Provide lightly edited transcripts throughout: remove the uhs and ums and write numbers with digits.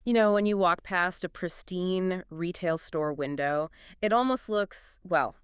You know, when you walk past a pristine retail store window, it almost looks, well,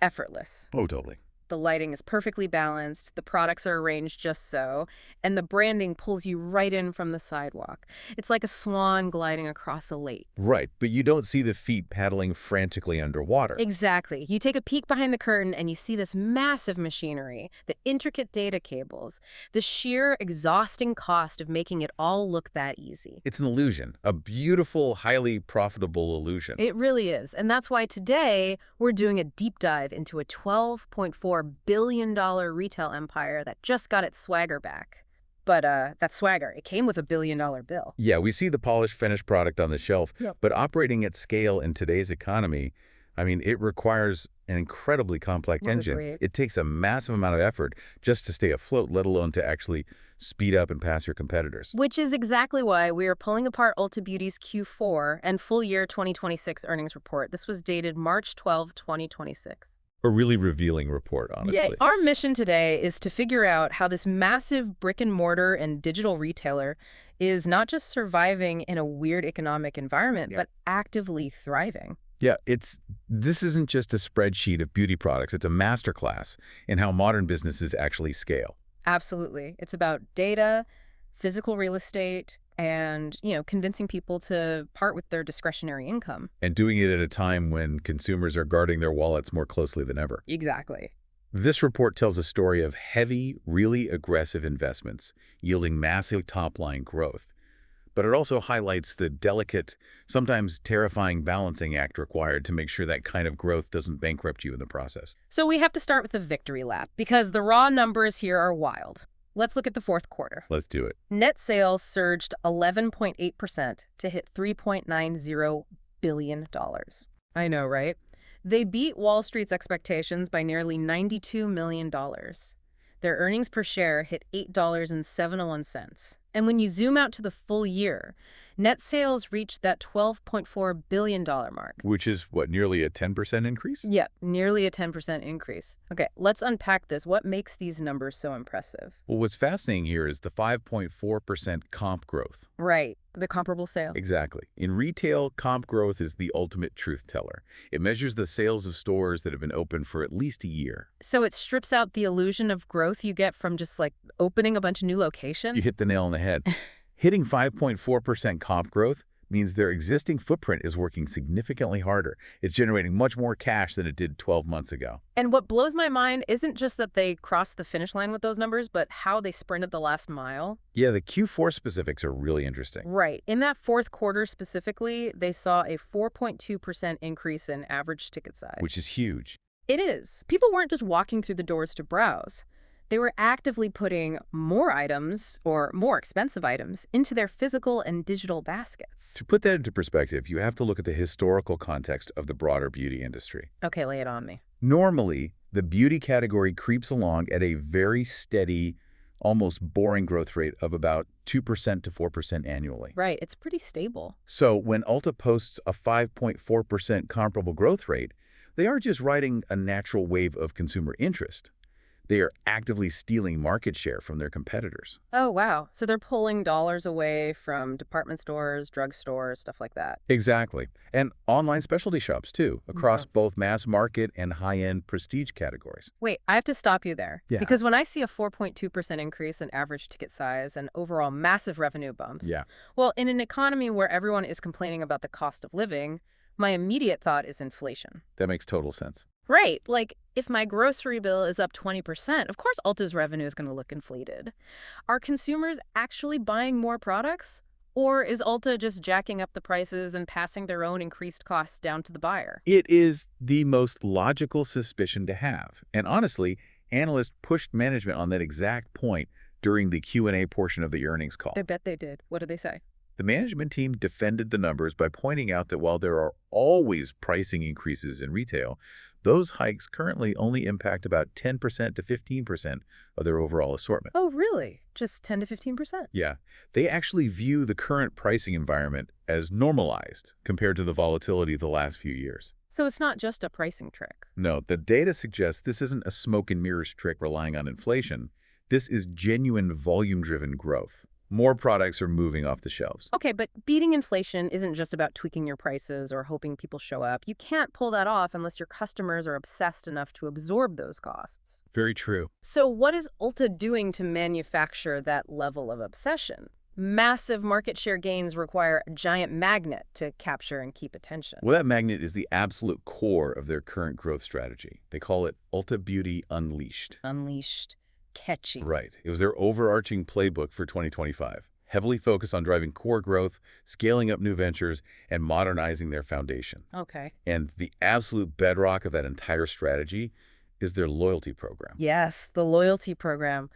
effortless. Oh, totally. The lighting is perfectly balanced, the products are arranged just so, and the branding pulls you right in from the sidewalk. It's like a swan gliding across a lake. Right, but you don't see the feet paddling frantically underwater. Exactly. You take a peek behind the curtain and you see this massive machinery, the intricate data cables, the sheer exhausting cost of making it all look that easy. It's an illusion, a beautiful, highly profitable illusion. It really is. And that's why today we're doing a deep dive into a $12.4 billion retail empire that just got its swagger back. But that swagger, it came with a $1 billion bill. Yeah, we see the polished finished product on the shelf, Yep. but operating at scale in today's economy, I mean, it requires an incredibly complex Would engine. agree. It takes a massive amount of effort just to stay afloat, let alone to actually speed up and pass your competitors. Which is exactly why we are pulling apart Ulta Beauty's Q4 and full year 2026 earnings report. This was dated March 12, 2026. A really revealing report, honestly. Our mission today is to figure out how this massive brick and mortar and digital retailer is not just surviving in a weird economic environment, but actively thriving. Yeah, this isn't just a spreadsheet of beauty products. It's a masterclass in how modern businesses actually scale. Absolutely. It's about data, physical real estate, and, convincing people to part with their discretionary income. And doing it at a time when consumers are guarding their wallets more closely than ever. Exactly. This report tells a story of heavy, really aggressive investments yielding massive top-line growth. But it also highlights the delicate, sometimes terrifying balancing act required to make sure that kind of growth doesn't bankrupt you in the process. So we have to start with the victory lap because the raw numbers here are wild. Let's look at the fourth quarter. Let's do it. Net sales surged 11.8% to hit $3.90 billion. I know, right? They beat Wall Street's expectations by nearly $92 million. Their earnings per share hit $8.71. And when you zoom out to the full year, net sales reached that $12.4 billion mark. Which is, what, nearly a 10% increase? Yep, nearly a 10% increase. Okay, let's unpack this. What makes these numbers so impressive? Well, what's fascinating here is the 5.4% comp growth. Right, the comparable sale. Exactly. In retail, comp growth is the ultimate truth teller. It measures the sales of stores that have been open for at least a year. So it strips out the illusion of growth you get from just like opening a bunch of new locations? You hit the nail on the head. Hitting 5.4% comp growth means their existing footprint is working significantly harder. It's generating much more cash than it did 12 months ago. And what blows my mind isn't just that they crossed the finish line with those numbers, but how they sprinted the last mile. Yeah, the Q4 specifics are really interesting. Right. In that fourth quarter specifically, they saw a 4.2% increase in average ticket size. Which is huge. It is. People weren't just walking through the doors to browse. They were actively putting more items, or more expensive items, into their physical and digital baskets. To put that into perspective, you have to look at the historical context of the broader beauty industry. Okay, lay it on me. Normally, the beauty category creeps along at a very steady, almost boring growth rate of about 2% to 4% annually. Right, it's pretty stable. So when Ulta posts a 5.4% comparable growth rate, they aren't just riding a natural wave of consumer interest. They are actively stealing market share from their competitors. Oh, wow. So they're pulling dollars away from department stores, drugstores, stuff like that. Exactly. And online specialty shops, too, across both mass market and high-end prestige categories. Wait, I have to stop you there. Yeah. Because when I see a 4.2% increase in average ticket size and overall massive revenue bumps, Yeah. well, in an economy where everyone is complaining about the cost of living, my immediate thought is inflation. That makes total sense. Right. Like, if my grocery bill is up 20%, of course Ulta's revenue is going to look inflated. Are consumers actually buying more products? Or is Ulta just jacking up the prices and passing their own increased costs down to the buyer? It is the most logical suspicion to have. And honestly, analysts pushed management on that exact point during the Q&A portion of the earnings call. I bet they did. What did they say? The management team defended the numbers by pointing out that while there are always pricing increases in retail, those hikes currently only impact about 10% to 15% of their overall assortment. Oh, really? Just 10 to 15%? Yeah, they actually view the current pricing environment as normalized compared to the volatility of the last few years. So it's not just a pricing trick. No, the data suggests this isn't a smoke and mirrors trick relying on inflation. This is genuine volume-driven growth. more products are moving off the shelves. Okay, but beating inflation isn't just about tweaking your prices or hoping people show up. You can't pull that off unless your customers are obsessed enough to absorb those costs. Very true. So what is Ulta doing to manufacture that level of obsession? Massive market share gains require a giant magnet to capture and keep attention. Well, that magnet is the absolute core of their current growth strategy. They call it Ulta Beauty Unleashed. Unleashed. Catchy. Right. It was their overarching playbook for 2025, heavily focused on driving core growth, scaling up new ventures, and modernizing their foundation. Okay. And the absolute bedrock of that entire strategy is their loyalty program. Yes, the loyalty program.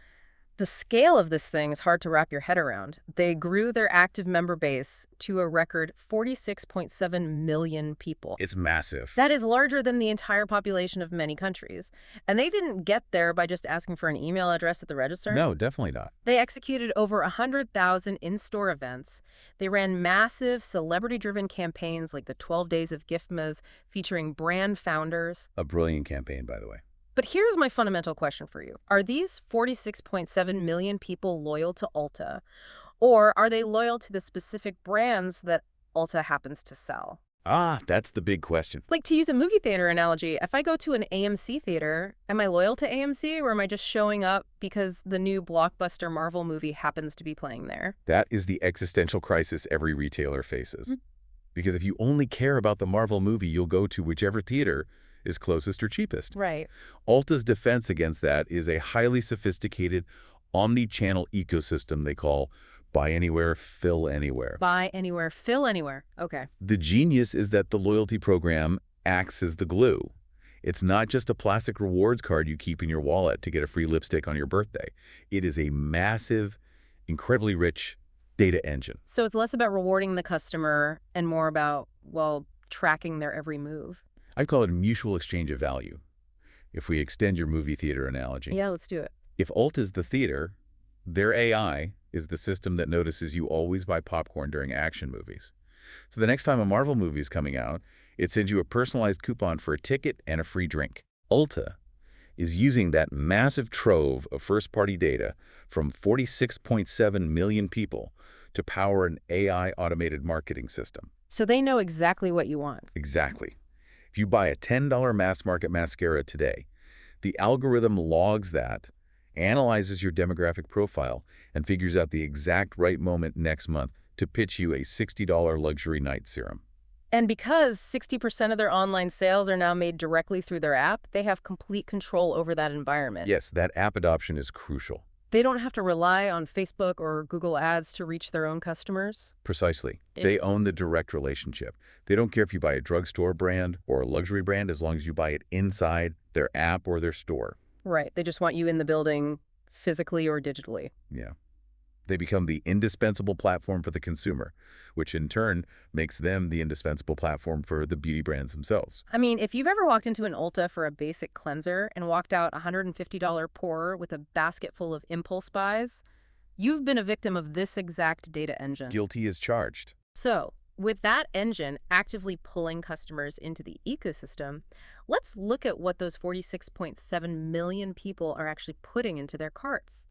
The scale of this thing is hard to wrap your head around. They grew their active member base to a record 46.7 million people. It's massive. That is larger than the entire population of many countries. And they didn't get there by just asking for an email address at the register. No, definitely not. They executed over 100,000 in-store events. They ran massive celebrity-driven campaigns like the 12 Days of Giftmas featuring brand founders. A brilliant campaign, by the way. But here's my fundamental question for you. Are these 46.7 million people loyal to Ulta? Or are they loyal to the specific brands that Ulta happens to sell? Ah, that's the big question. Like, to use a movie theater analogy, if I go to an AMC theater, am I loyal to AMC or am I just showing up because the new blockbuster Marvel movie happens to be playing there? That is the existential crisis every retailer faces. Because if you only care about the Marvel movie, you'll go to whichever theater is closest or cheapest. Right. Ulta's defense against that is a highly sophisticated omni-channel ecosystem they call Buy Anywhere, Fill Anywhere. Buy anywhere, fill anywhere. Okay. The genius is that the loyalty program acts as the glue. It's not just a plastic rewards card you keep in your wallet to get a free lipstick on your birthday. It is a massive, incredibly rich data engine. So it's less about rewarding the customer and more about, well, tracking their every move. I'd call it a mutual exchange of value, if we extend your movie theater analogy. Yeah, let's do it. If Ulta's the theater, their AI is the system that notices you always buy popcorn during action movies. So the next time a Marvel movie is coming out, it sends you a personalized coupon for a ticket and a free drink. Ulta is using that massive trove of first-party data from 46.7 million people to power an AI automated marketing system. So they know exactly what you want. Exactly. If you buy a $10 mass market mascara today, the algorithm logs that, analyzes your demographic profile, and figures out the exact right moment next month to pitch you a $60 luxury night serum. And because 60% of their online sales are now made directly through their app, they have complete control over that environment. Yes, that app adoption is crucial. They don't have to rely on Facebook or Google Ads to reach their own customers. Precisely. They own the direct relationship. They don't care if you buy a drugstore brand or a luxury brand as long as you buy it inside their app or their store. Right. They just want you in the building physically or digitally. Yeah. They become the indispensable platform for the consumer, which in turn makes them the indispensable platform for the beauty brands themselves. I mean, if you've ever walked into an Ulta for a basic cleanser and walked out a $150 pourer with a basket full of impulse buys, you've been a victim of this exact data engine. Guilty as charged. So, with that engine actively pulling customers into the ecosystem, let's look at what those 46.7 million people are actually putting into their carts.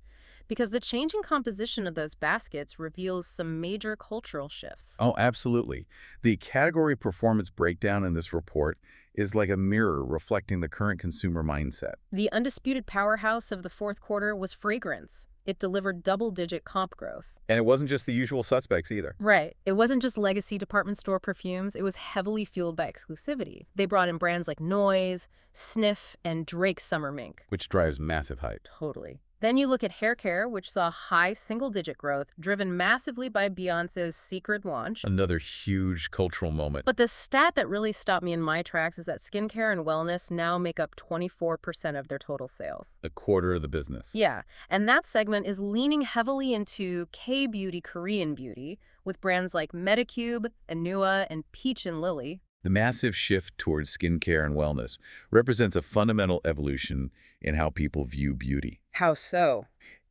Because the changing composition of those baskets reveals some major cultural shifts. Oh, absolutely. The category performance breakdown in this report is like a mirror reflecting the current consumer mindset. The undisputed powerhouse of the fourth quarter was fragrance. It delivered double-digit comp growth. And it wasn't just the usual suspects either. Right. It wasn't just legacy department store perfumes. It was heavily fueled by exclusivity. They brought in brands like Noise, Sniff, and Drake's Summer Mink. Which drives massive hype. Totally. Then you look at hair care, which saw high single-digit growth, driven massively by Beyoncé's Secret launch. Another huge cultural moment. But the stat that really stopped me in my tracks is that skincare and wellness now make up 24% of their total sales. A quarter of the business. Yeah, and that segment is leaning heavily into K-beauty, Korean beauty, with brands like Medicube, Anua, and Peach and Lily. The massive shift towards skincare and wellness represents a fundamental evolution in how people view beauty. How so?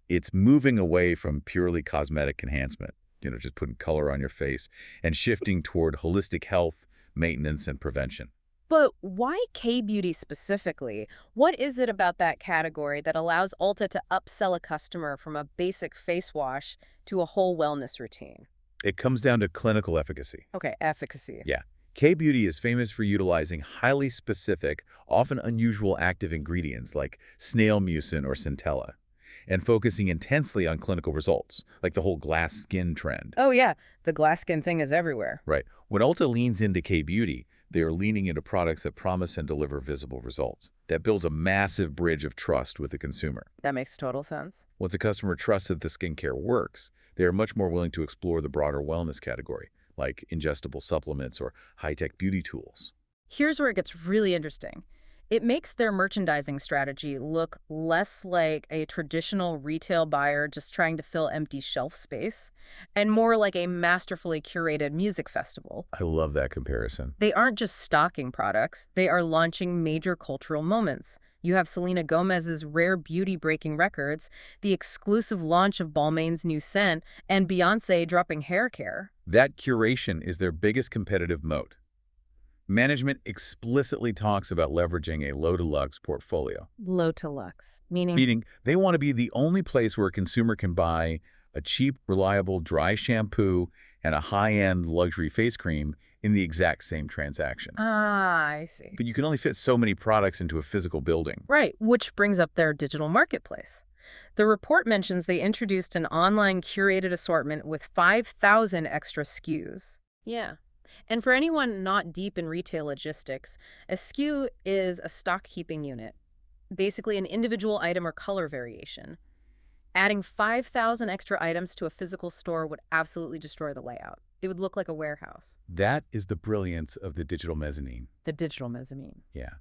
It's moving away from purely cosmetic enhancement, just putting color on your face, and shifting toward holistic health, maintenance, and prevention. But why K-beauty specifically? What is it about that category that allows Ulta to upsell a customer from a basic face wash to a whole wellness routine? It comes down to clinical efficacy. Okay, efficacy. Yeah. K-beauty is famous for utilizing highly specific, often unusual active ingredients like snail mucin or centella, and focusing intensely on clinical results, like the whole glass skin trend. Oh yeah, the glass skin thing is everywhere. Right. When Ulta leans into K-beauty, they are leaning into products that promise and deliver visible results. That builds a massive bridge of trust with the consumer. That makes total sense. Once a customer trusts that the skincare works, they are much more willing to explore the broader wellness category, like ingestible supplements or high-tech beauty tools. Here's where it gets really interesting. It makes their merchandising strategy look less like a traditional retail buyer just trying to fill empty shelf space, and more like a masterfully curated music festival. I love that comparison. They aren't just stocking products, they are launching major cultural moments. You have Selena Gomez's rare beauty-breaking records, the exclusive launch of Balmain's new scent, and Beyoncé dropping hair care. That curation is their biggest competitive moat. Management explicitly talks about leveraging a low-to-lux portfolio, Low to luxe, meaning meaning they want to be the only place where a consumer can buy a cheap, reliable dry shampoo and a high-end luxury face cream in the exact same transaction. I see. But you can only fit so many products into a physical building. Right, which brings up their digital marketplace. The report mentions they introduced an online curated assortment with 5,000 extra SKUs. Yeah. And for anyone not deep in retail logistics, a SKU is a stock-keeping unit, basically an individual item or color variation. Adding 5,000 extra items to a physical store would absolutely destroy the layout. It would look like a warehouse. That is the brilliance of the digital mezzanine. The digital mezzanine. Yeah.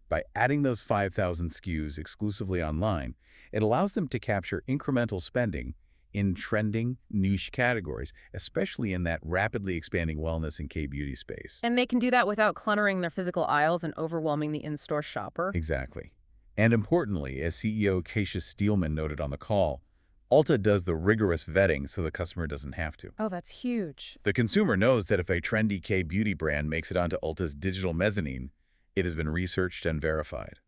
By adding those 5,000 SKUs exclusively online, it allows them to capture incremental spending in trending niche categories, especially in that rapidly expanding wellness and K-beauty space. And they can do that without cluttering their physical aisles and overwhelming the in-store shopper. Exactly. And importantly, as CEO Keisha Steelman noted on the call, Ulta does the rigorous vetting so the customer doesn't have to. Oh, that's huge. The consumer knows that if a trendy K-beauty brand makes it onto Ulta's digital mezzanine, it has been researched and verified.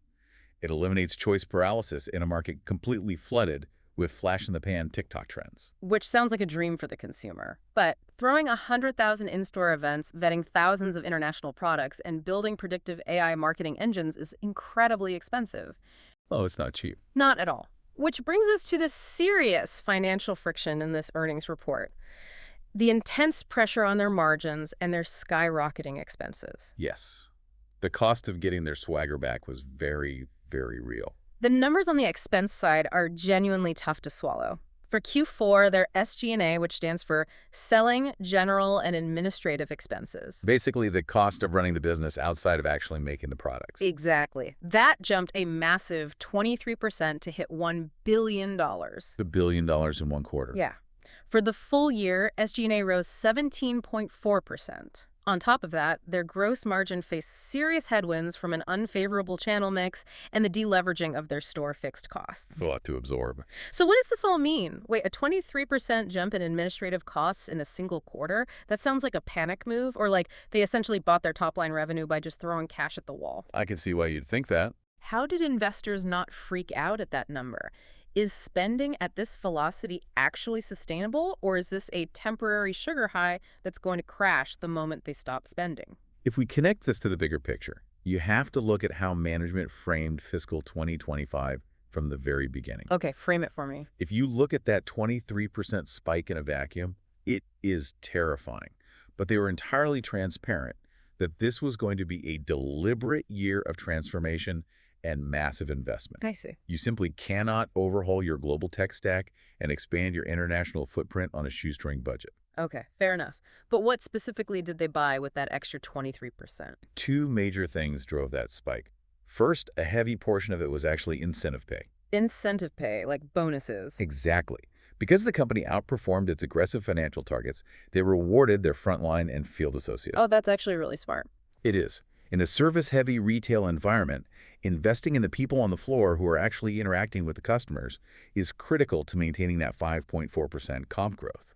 It eliminates choice paralysis in a market completely flooded with flash-in-the-pan TikTok trends. Which sounds like a dream for the consumer. But throwing 100,000 in-store events, vetting thousands of international products, and building predictive AI marketing engines is incredibly expensive. Oh, it's not cheap. Not at all. Which brings us to the serious financial friction in this earnings report. The intense pressure on their margins and their skyrocketing expenses. Yes. The cost of getting their swagger back was very, very real. The numbers on the expense side are genuinely tough to swallow. For Q4, their SG&A, which stands for Selling, General, and Administrative Expenses. Basically, the cost of running the business outside of actually making the products. Exactly. That jumped a massive 23% to hit $1 billion. $1 billion in one quarter. Yeah. For the full year, SG&A rose 17.4%. On top of that, their gross margin faced serious headwinds from an unfavorable channel mix and the deleveraging of their store fixed costs. A lot to absorb. So what does this all mean? Wait, a 23% jump in administrative costs in a single quarter? That sounds like a panic move, or like they essentially bought their top-line revenue by just throwing cash at the wall. I can see why you'd think that. How did investors not freak out at that number? Is spending at this velocity actually sustainable, or is this a temporary sugar high that's going to crash the moment they stop spending? If we connect this to the bigger picture, you have to look at how management framed fiscal 2025 from the very beginning. Okay, frame it for me. If you look at that 23% spike in a vacuum, it is terrifying. But they were entirely transparent that this was going to be a deliberate year of transformation and massive investment. I see. You simply cannot overhaul your global tech stack and expand your international footprint on a shoestring budget. Okay, fair enough. But what specifically did they buy with that extra 23%? Two major things drove that spike. First, a heavy portion of it was actually incentive pay. Incentive pay, like bonuses. Exactly. Because the company outperformed its aggressive financial targets, they rewarded their frontline and field associates. Oh, that's actually really smart. It is. In a service-heavy retail environment, investing in the people on the floor who are actually interacting with the customers is critical to maintaining that 5.4% comp growth.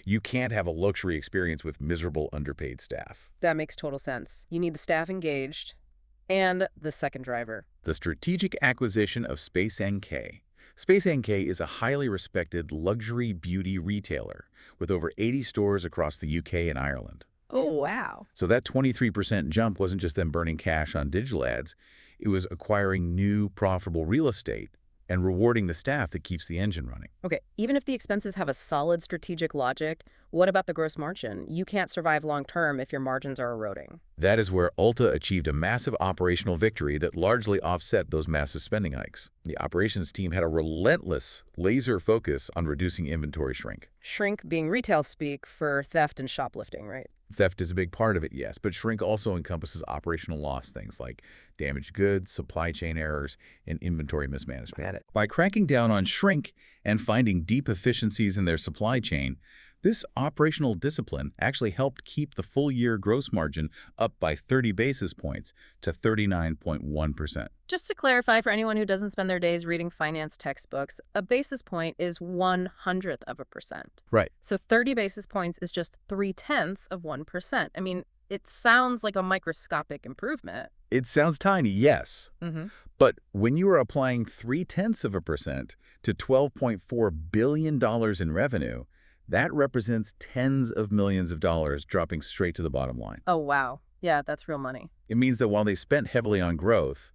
You can't have a luxury experience with miserable, underpaid staff. That makes total sense. You need the staff engaged, And the second driver. The strategic acquisition of Space NK. Space NK is a highly respected luxury beauty retailer with over 80 stores across the UK and Ireland. Oh, wow. So that 23% jump wasn't just them burning cash on digital ads, it was acquiring new profitable real estate and rewarding the staff that keeps the engine running. Okay, even if the expenses have a solid strategic logic, what about the gross margin? You can't survive long term if your margins are eroding. That is where Ulta achieved a massive operational victory that largely offset those massive spending hikes. The operations team had a relentless, laser focus on reducing inventory shrink. Shrink being retail speak for theft and shoplifting, right? Theft is a big part of it, yes, but shrink also encompasses operational loss, things like damaged goods, supply chain errors, and inventory mismanagement. Got it. By cracking down on shrink and finding deep efficiencies in their supply chain, this operational discipline actually helped keep the full-year gross margin up by 30 basis points to 39.1%. Just to clarify for anyone who doesn't spend their days reading finance textbooks, a basis point is 1/100%. Right. So 30 basis points is just 0.3%. I mean, it sounds like a microscopic improvement. It sounds tiny, yes. Mm-hmm. But when you are applying 0.3% to $12.4 billion in revenue, that represents tens of millions of dollars dropping straight to the bottom line. Oh, wow. Yeah, that's real money. It means that while they spent heavily on growth,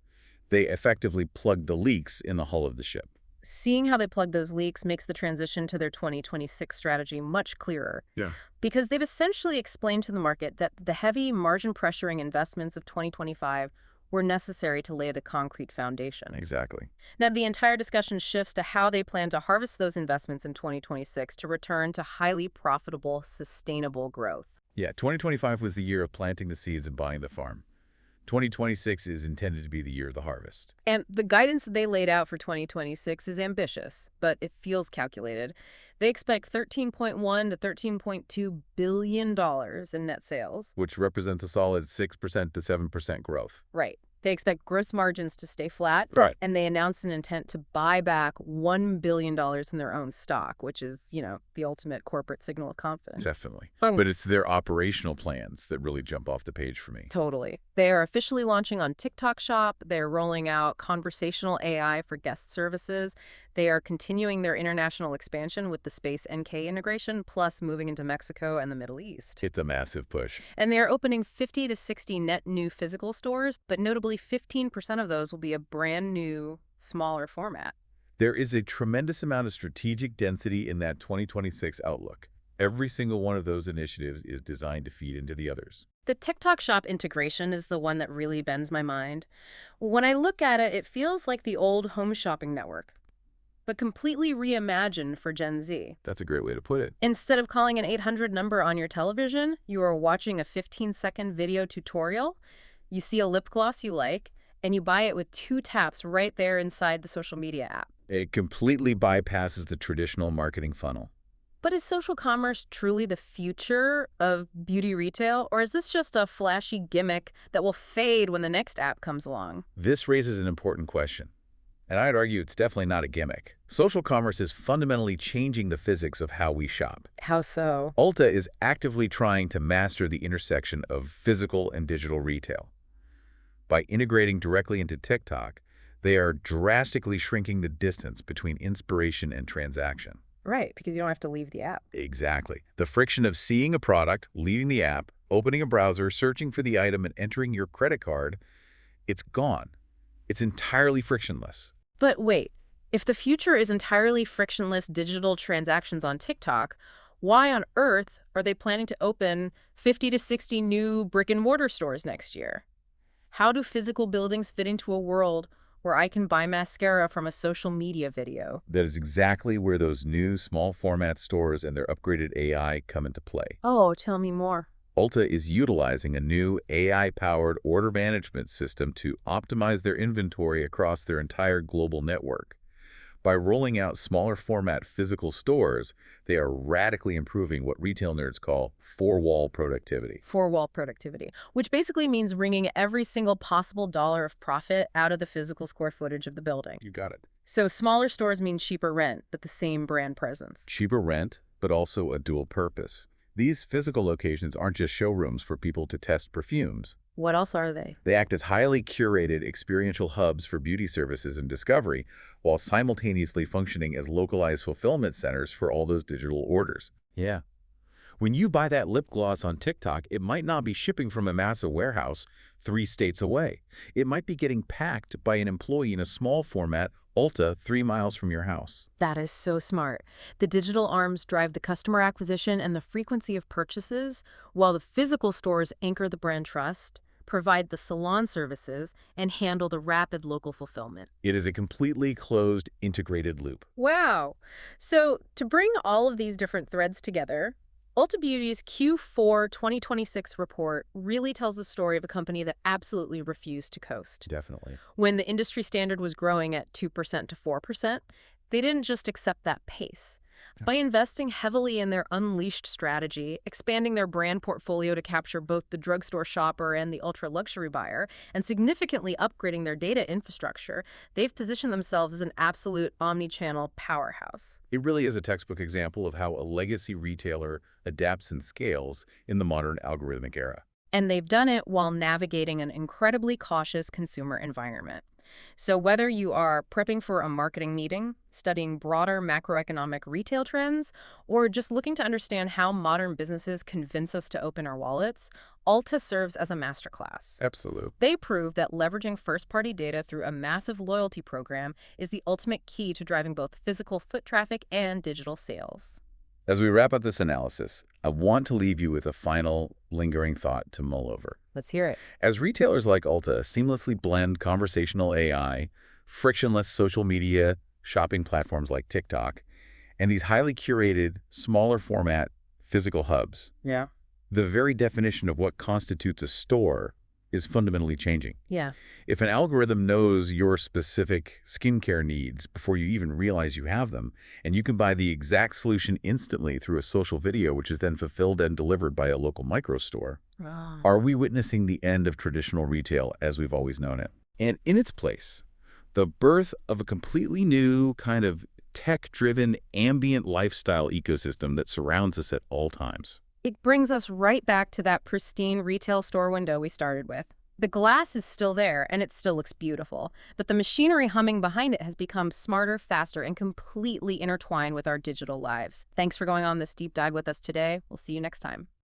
they effectively plugged the leaks in the hull of the ship. Seeing how they plug those leaks makes the transition to their 2026 strategy much clearer. Yeah. Because they've essentially explained to the market that the heavy margin-pressuring investments of 2025 were necessary to lay the concrete foundation. Exactly. Now, the entire discussion shifts to how they plan to harvest those investments in 2026 to return to highly profitable, sustainable growth. Yeah, 2025 was the year of planting the seeds and buying the farm. 2026 is intended to be the year of the harvest. And the guidance they laid out for 2026 is ambitious, but it feels calculated. They expect $13.1 to $13.2 billion in net sales. Which represents a solid 6% to 7% growth. Right. They expect gross margins to stay flat. Right. And they announced an intent to buy back $1 billion in their own stock, which is, the ultimate corporate signal of confidence. Definitely. But it's their operational plans that really jump off the page for me. Totally. They are officially launching on TikTok Shop. They're rolling out conversational AI for guest services. They are continuing their international expansion with the Space NK integration, plus moving into Mexico and the Middle East. It's a massive push. And they are opening 50 to 60 net new physical stores, but notably 15% of those will be a brand new, smaller format. There is a tremendous amount of strategic density in that 2026 outlook. Every single one of those initiatives is designed to feed into the others. The TikTok Shop integration is the one that really bends my mind. When I look at it, it feels like the old home shopping network, but completely reimagined for Gen Z. That's a great way to put it. Instead of calling an 800 number on your television, you are watching a 15-second video tutorial, you see a lip gloss you like, and you buy it with 2 taps right there inside the social media app. It completely bypasses the traditional marketing funnel. But is social commerce truly the future of beauty retail, or is this just a flashy gimmick that will fade when the next app comes along? This raises an important question. And I'd argue it's definitely not a gimmick. Social commerce is fundamentally changing the physics of how we shop. How so? Ulta is actively trying to master the intersection of physical and digital retail. By integrating directly into TikTok, they are drastically shrinking the distance between inspiration and transaction. Right, because you don't have to leave the app. Exactly. The friction of seeing a product, leaving the app, opening a browser, searching for the item, and entering your credit card, it's gone. It's entirely frictionless. But wait, if the future is entirely frictionless digital transactions on TikTok, why on earth are they planning to open 50 to 60 new brick-and-mortar stores next year? How do physical buildings fit into a world where I can buy mascara from a social media video? That is exactly where those new small format stores and their upgraded AI come into play. Oh, tell me more. Ulta is utilizing a new AI-powered order management system to optimize their inventory across their entire global network. By rolling out smaller format physical stores, they are radically improving what retail nerds call four-wall productivity. Four-wall productivity, which basically means wringing every single possible dollar of profit out of the physical square footage of the building. You got it. So smaller stores mean cheaper rent, but the same brand presence. Cheaper rent, but also a dual purpose. These physical locations aren't just showrooms for people to test perfumes. What else are they? They act as highly curated experiential hubs for beauty services and discovery, while simultaneously functioning as localized fulfillment centers for all those digital orders. Yeah. When you buy that lip gloss on TikTok, it might not be shipping from a massive warehouse 3 states away. It might be getting packed by an employee in a small format Ulta 3 miles from your house. That is so smart. The digital arms drive the customer acquisition and the frequency of purchases, while the physical stores anchor the brand trust, provide the salon services, and handle the rapid local fulfillment. It is a completely closed, integrated loop. Wow. So to bring all of these different threads together, Ulta Beauty's Q4 2026 report really tells the story of a company that absolutely refused to coast. Definitely. When the industry standard was growing at 2% to 4%, they didn't just accept that pace. By investing heavily in their unleashed strategy, expanding their brand portfolio to capture both the drugstore shopper and the ultra-luxury buyer, and significantly upgrading their data infrastructure, they've positioned themselves as an absolute omni-channel powerhouse. It really is a textbook example of how a legacy retailer adapts and scales in the modern algorithmic era. And they've done it while navigating an incredibly cautious consumer environment. So whether you are prepping for a marketing meeting, studying broader macroeconomic retail trends, or just looking to understand how modern businesses convince us to open our wallets, Ulta serves as a masterclass. Absolute. They prove that leveraging first-party data through a massive loyalty program is the ultimate key to driving both physical foot traffic and digital sales. As we wrap up this analysis, I want to leave you with a final lingering thought to mull over. Let's hear it. As retailers like Ulta seamlessly blend conversational AI, frictionless social media, shopping platforms like TikTok, and these highly curated, smaller format physical hubs, Yeah. the very definition of what constitutes a store is fundamentally changing. Yeah. If an algorithm knows your specific skincare needs before you even realize you have them, and you can buy the exact solution instantly through a social video, which is then fulfilled and delivered by a local micro store, are we witnessing the end of traditional retail as we've always known it? And in its place, the birth of a completely new kind of tech-driven ambient lifestyle ecosystem that surrounds us at all times. It brings us right back to that pristine retail store window we started with. The glass is still there, and it still looks beautiful, but the machinery humming behind it has become smarter, faster, and completely intertwined with our digital lives. Thanks for going on this deep dive with us today. We'll see you next time.